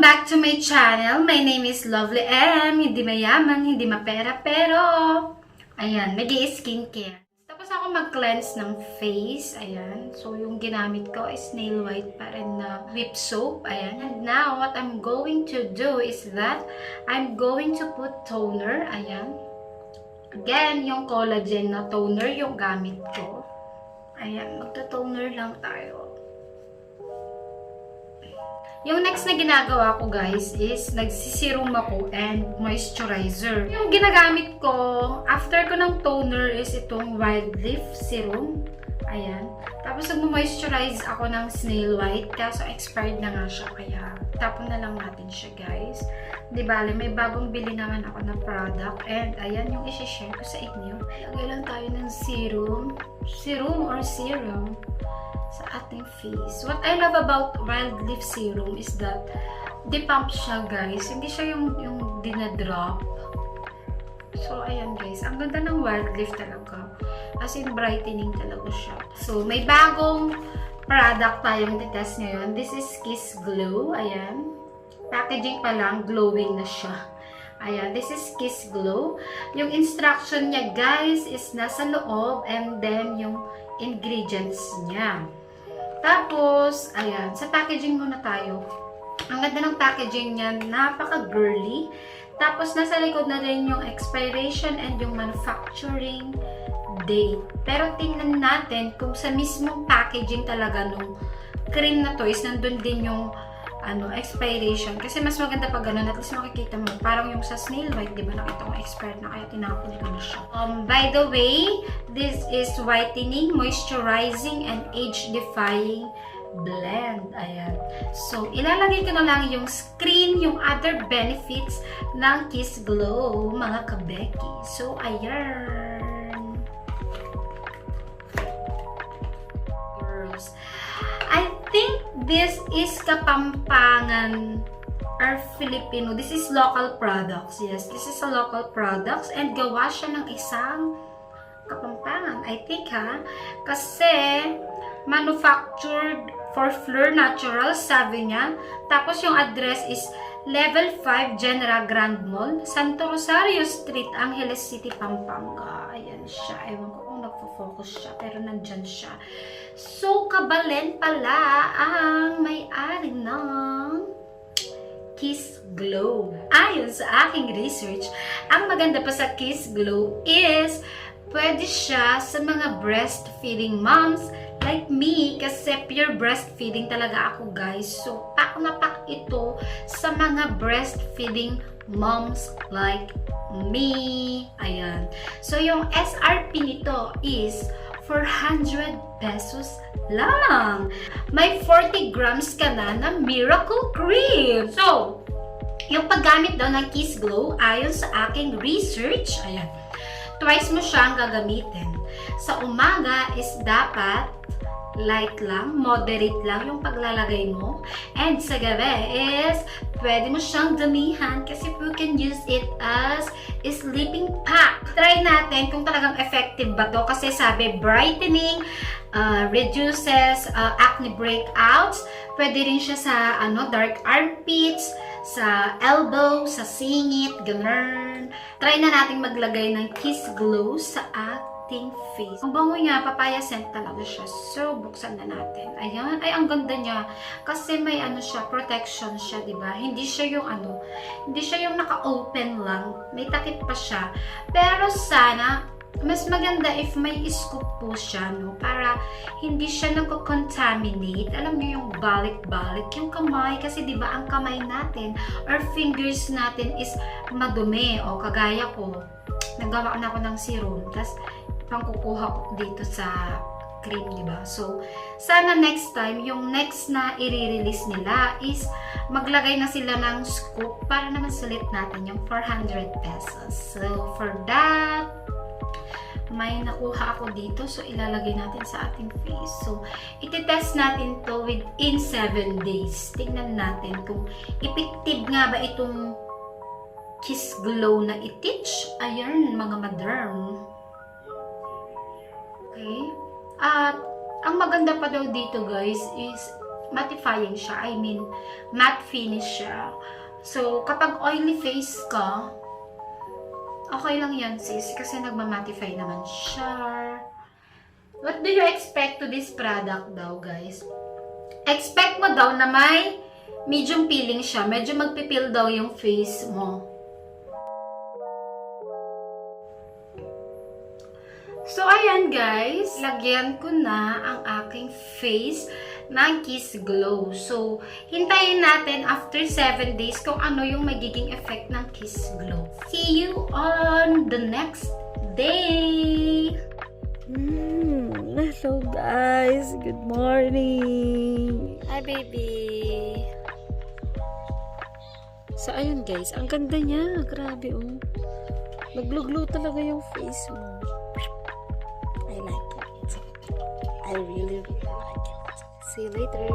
Welcome back to my channel. My name is Lovely M. Hindi mayaman, hindi mapera, pero ayan, may skincare. Tapos ako mag-cleanse ng face. Ayan. So, yung ginamit ko is Nail White pa rin na whip soap. Ayan. And now, what I'm going to do is that I'm going to put toner. Ayan. Again, yung collagen na toner yung gamit ko. Ayan. Magto-toner lang tayo. Yung next na ginagawa ko guys is nagsisirum ako and moisturizer. Yung ginagamit ko after ko ng toner is itong Wild Leaf Serum. Ayan. Tapos nagmo-moisturize ako ng Snail White kaso expired na nga siya kaya tapon na lang natin siya guys. Di bale, may bagong bili naman ako na product and ayan yung isi-share ko sa inyo. Lagay lang tayo ng serum. Serum sa ating face. What I love about Wild Leaf Serum is that di-pump siya guys. Hindi siya yung dinadrop. So, ayan guys. Ang ganda ng Wild Leaf talaga. As in, brightening talaga siya. So, may bagong product tayong titest ngayon. This is Kiss Glow. Ayan. Packaging pa lang, glowing na siya. Ayan, this is Kiss Glow. Yung instruction niya guys is nasa loob and then yung ingredients niya. Tapos, ayan, sa packaging muna tayo. Ang ganda ng packaging niya, napaka-girly. Tapos, nasa likod na rin yung expiration and yung manufacturing date. Pero, tingnan natin kung sa mismong packaging talaga nung cream na to is nandun din yung expiration. Kasi mas maganda pag ganun. At least makikita mo. Parang yung sa Snail White, di ba? Nakita mo expired na kaya tinapon ko na siya. By the way, this is whitening, moisturizing, and age-defying blend. Ayan. So, ilalagay ko na lang yung screen, yung other benefits ng Kiss Glow, mga kabeki. So, ayan. Girls. I think this is Kapampangan or Filipino. This is local products. Yes, this is a local products and gawa siya ng isang Kapampangan. I think ha. Kasi manufactured for Fleur Natural, sabi niya. Tapos yung address is Level 5 General Grand Mall, Santo Rosario Street, Angeles City, Pampanga. Ayan siya. Ewan ko kung nagpo-focus siya, pero nandyan siya. So, Kabalen pala ang may-ari ng Kiss Glow. Ayon sa aking research, ang maganda pa sa Kiss Glow is pwede siya sa mga breastfeeding moms like me kasi pure breastfeeding talaga ako guys. So, pak na pak ito sa mga breastfeeding moms like me. Ayan. So, yung SRP nito is 400 pesos lamang. May 40 grams ka na na Miracle Cream. So, yung paggamit daw ng Kiss Glow, ayon sa aking research, ayan, twice mo siyang gagamitin. Sa umaga is dapat light lang, moderate lang yung paglalagay mo. And sa gabi is pwede mo siyang damihan kasi you can use it as a sleeping pack. Try natin kung talagang effective ba to kasi sabi brightening, reduces acne breakouts. Pwede rin siya sa dark armpits, sa elbow, sa singit, ganun. Try na natin maglagay ng Kiss Glow sa ating face. Ang bango niya, papaya scent talaga siya. So, buksan na natin. Ayan. Ay, ang ganda niya. Kasi may siya, protection siya, diba? Hindi siya yung hindi siya yung naka-open lang. May takip pa siya. Pero sana, mas maganda if may scoop po siya, no? Para hindi siya nagko-contaminate. Alam niyo yung balik-balik, yung kamay. Kasi diba ang kamay natin or fingers natin is madumi. O kagaya ko, nagawa na ako ng serum. Tapos, pangkukuha ko dito sa cream, diba? So, sana next time, yung next na i-release nila is maglagay na sila ng scoop para naman sulit natin yung 400 pesos. So, for that, may nakuha ako dito. So, ilalagay natin sa ating face. So, iti-test natin to within 7 days. Tingnan natin kung effective nga ba itong Kiss Glow na i-teach. Ayan, mga madam. Okay. At, ang maganda pa daw dito guys is mattifying siya. I mean, matte finish siya. So, kapag oily face ka, okay lang yan, sis. Kasi nagmamattify naman siya. What do you expect to this product daw, guys? Expect mo daw na may medium peeling siya. Medyo magpipil daw yung face mo. So, ayan guys. Lagyan ko na ang aking face ng Kiss Glow. So, hintayin natin after 7 days kung ano yung magiging effect ng Kiss Glow. See you on the next day! Hello guys, good morning. Hi baby. So ayun guys, ang ganda niya, grabe oh. Naglo-glow talaga yung face mo. I like it. I really like it. See you later.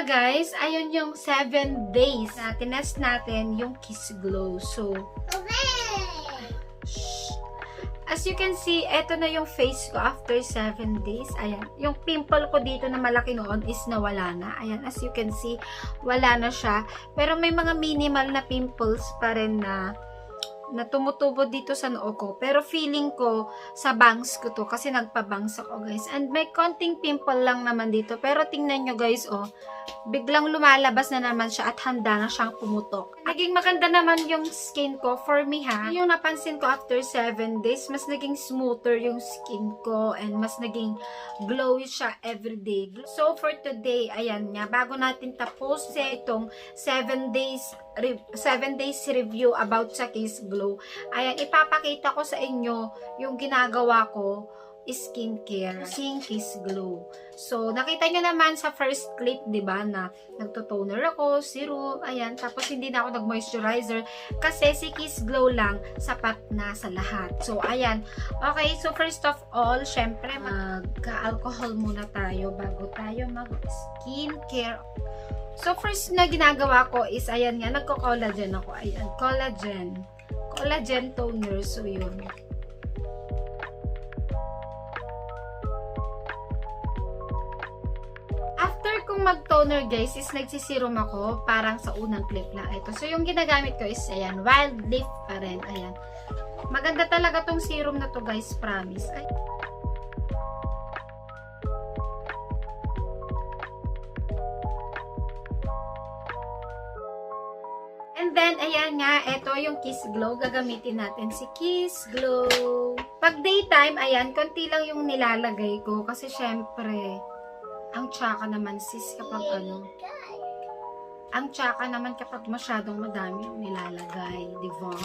guys, ayun yung 7 days na tinest natin yung Kiss Glow. So, as you can see, eto na yung face ko after 7 days. Ayan. Yung pimple ko dito na malaki noon is nawala na. Ayan. As you can see, wala na siya. Pero may mga minimal na pimples pa rin na na tumutubo dito sa noo ko. Pero feeling ko sa bangs ko to kasi nagpa-bangs ako guys. And may konting pimple lang naman dito. Pero tingnan nyo guys, oh, biglang lumalabas na naman siya at handa na siyang pumutok. Naging maganda naman yung skin ko for me ha. Yung napansin ko after 7 days, mas naging smoother yung skin ko and mas naging glowy siya everyday. So for today, ayan nga, bago natin tapusin itong 7 days review about sa Kiss Glow, ayan, ipapakita ko sa inyo yung ginagawa ko skincare using Kiss Glow. So, nakita nyo naman sa first clip, di ba, na nagto-toner ako, serum, ayan, tapos hindi na ako nag-moisturizer kasi si Kiss Glow lang sapat na sa lahat. So, ayan. Okay, so first of all, syempre, mag-alcohol muna tayo bago tayo mag-skincare. So, first na ginagawa ko is, ayan nga, nagko-collagen ako. Ayan, collagen toner. So, yun. After kong mag-toner, guys, is nagsisirum ako. Parang sa unang clip lang. Ito. So, yung ginagamit ko is, ayan, Wild Leaf pa rin. Ayan. Maganda talaga tong serum na to, guys. Promise. Ay. And then, ayan nga, ito yung Kiss Glow. Gagamitin natin si Kiss Glow. Pag daytime, ayan, konti lang yung nilalagay ko. Kasi syempre, ang tsaka naman sis kapag ano. Ang tsaka naman kapag masyadong madami yung nilalagay. Diba?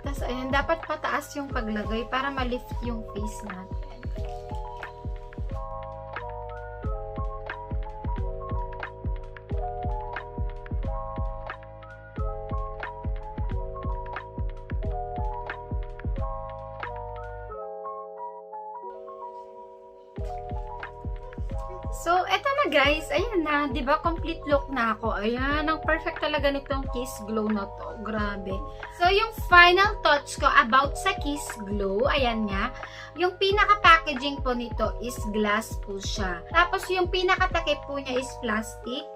Tapos, ayan, dapat pataas yung paglagay para ma-lift yung face natin. So, eto na guys. Ayan na. Diba, complete look na ako. Ayan. Ang perfect talaga nitong Kiss Glow na to. Grabe. So, yung final thoughts ko about sa Kiss Glow, ayan nga. Yung pinaka-packaging po nito is glass po siya. Tapos, yung pinaka-takip po niya is plastic.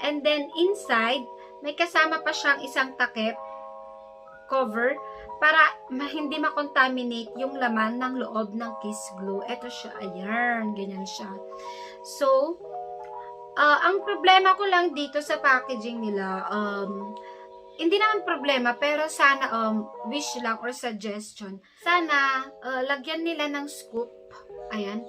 And then, inside, may kasama pa siyang isang takip cover para hindi makontaminate yung laman ng loob ng Kiss Glow. Ito siya. Ayan. Ganyan siya. So, ang problema ko lang dito sa packaging nila, hindi naman problema, pero sana, wish lang or suggestion, sana, lagyan nila ng scoop, ayan,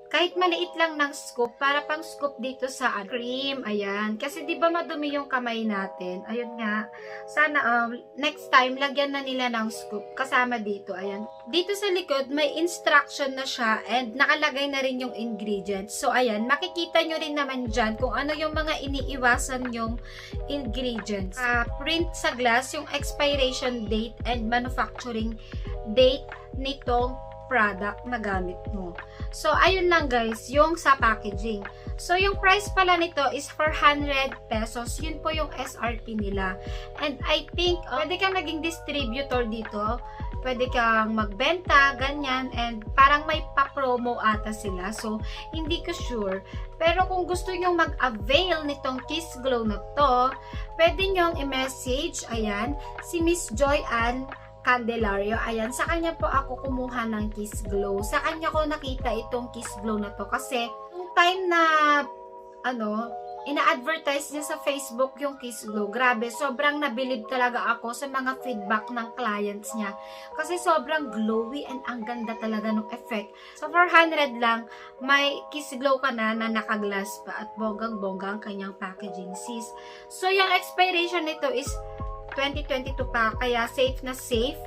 kahit maliit lang ng scoop, para pang scoop dito sa cream, ayan, kasi di ba madumi yung kamay natin, ayun nga, sana, next time, lagyan na nila ng scoop, kasama dito, ayan, dito sa likod, may instruction na siya, and nakalagay na rin yung ingredients, so ayan, makikita nyo rin naman dyan, kung ano yung mga iniiwasan yung ingredients, print sa glass, yung expiration date, and manufacturing date nitong product na gamit mo. So, ayun lang guys, yung sa packaging. So, yung price pala nito is 400 pesos. Yun po yung SRP nila. And I think, pwede kang naging distributor dito. Pwede kang magbenta, ganyan. And parang may pa-promo ata sila. So, hindi ko sure. Pero kung gusto nyo mag-avail nitong Kiss Glow na to, pwede nyo i-message, ayan, si Miss Joy Ann Candelario. Ayan, sa kanya po ako kumuha ng Kiss Glow. Sa kanya ko nakita itong Kiss Glow na to kasi yung time na ina-advertise niya sa Facebook yung Kiss Glow. Grabe, sobrang nabilib talaga ako sa mga feedback ng clients niya. Kasi sobrang glowy and ang ganda talaga ng effect. So, 400 lang, may Kiss Glow ka na naka-glass pa at bonggang-bonggang kanyang packaging sis. So, yung expiration nito is 2022 pa, kaya safe na safe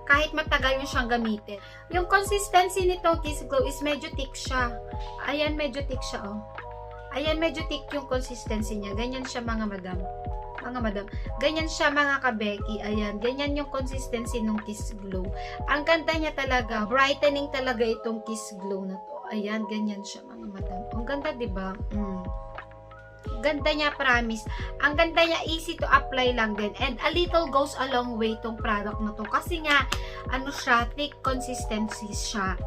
kahit matagal nyo siyang gamitin. Yung consistency nitong Kiss Glow is medyo thick siya. Ayan, medyo thick siya, oh. Ayan, medyo thick yung consistency niya. Ganyan siya, mga madam. Mga madam. Ganyan siya, mga kabeki. Ayan, ganyan yung consistency ng Kiss Glow. Ang ganda niya talaga. Brightening talaga itong Kiss Glow na to. Ayan, ganyan siya, mga madam. Ang ganda, diba? Ganda niya, promise. Ang ganda niya, easy to apply lang din. And a little goes a long way tong product na to. Kasi nga, ano siya, thick consistency siya.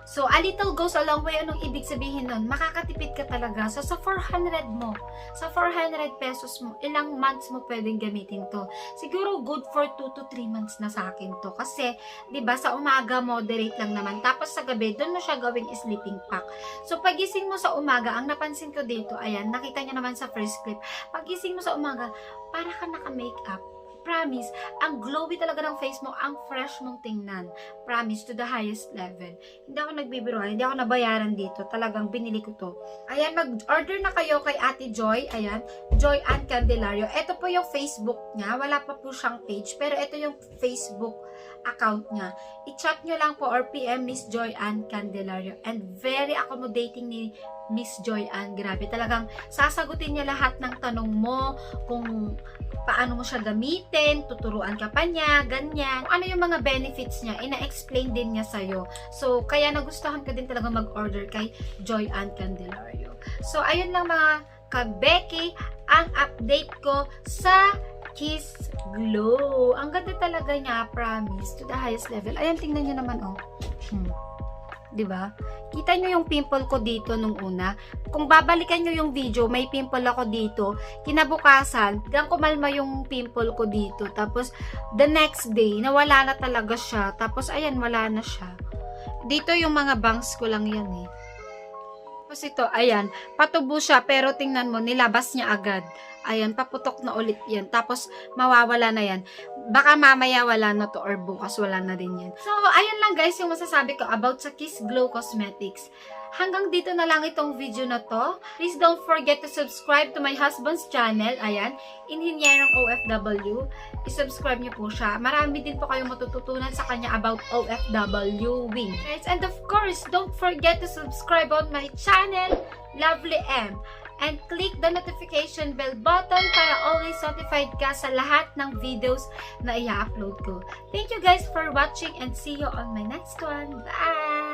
So, a little goes a long way. Anong ibig sabihin nun? Makakatipid ka talaga. So, sa 400 mo, sa 400 pesos mo, ilang months mo pwedeng gamitin to? Siguro good for 2 to 3 months na sa akin to. Kasi, di ba sa umaga, moderate lang naman. Tapos sa gabi, doon mo siya gawing sleeping pack. So, pagising mo sa umaga, ang napansin ko dito, ayan, nakita niyo naman sa first clip, pagising mo sa umaga, para ka naka-makeup. Promise, ang glowy talaga ng face mo, ang fresh mong tingnan. Promise, to the highest level. Hindi ako nagbibiro, hindi ako nabayaran dito. Talagang binili ko to. Ayan, mag-order na kayo kay Ate Joy. Ayan, Joy Ann Candelario. Ito po yung Facebook niya. Wala pa po siyang page, pero ito yung Facebook account niya. I-chat nyo lang po or PM Miss Joy Ann Candelario. And very accommodating ni Miss Joy Ann. Grabe, talagang sasagutin niya lahat ng tanong mo, kung paano mo siya gamitin, tuturuan ka pa niya, ganyan. Ano yung mga benefits niya, ina-explain din niya sa'yo. So, kaya nagustuhan ko din talaga mag-order kay Joy Ann Candelario. So, ayun lang mga ka-Becky, ang update ko sa Kiss Glow. Ang ganda talaga niya, promise, to the highest level. Ayan, tingnan niyo naman, oh. Diba? Kita nyo yung pimple ko dito nung una. Kung babalikan nyo yung video, may pimple ako dito. Kinabukasan, hanggang kumalma yung pimple ko dito. Tapos, the next day, nawala na talaga siya. Tapos, ayan, wala na siya. Dito yung mga bangs ko lang yan eh. Tapos ito, ayan, patubo siya, pero tingnan mo, nilabas niya agad. Ayan, paputok na ulit yan. Tapos, mawawala na yan. Baka mamaya wala na to or bukas wala na din yan. So, ayan lang guys yung masasabi ko about sa Kiss Glow Cosmetics. Hanggang dito na lang itong video na to. Please don't forget to subscribe to my husband's channel. Ayan, Inhinyerong OFW. I-subscribe niyo po siya. Marami din po kayong matututunan sa kanya about OFW wing. Guys, and of course, don't forget to subscribe on my channel, Lovely M. And click the notification bell button para always notified ka sa lahat ng videos na i-upload ko. Thank you guys for watching and see you on my next one. Bye!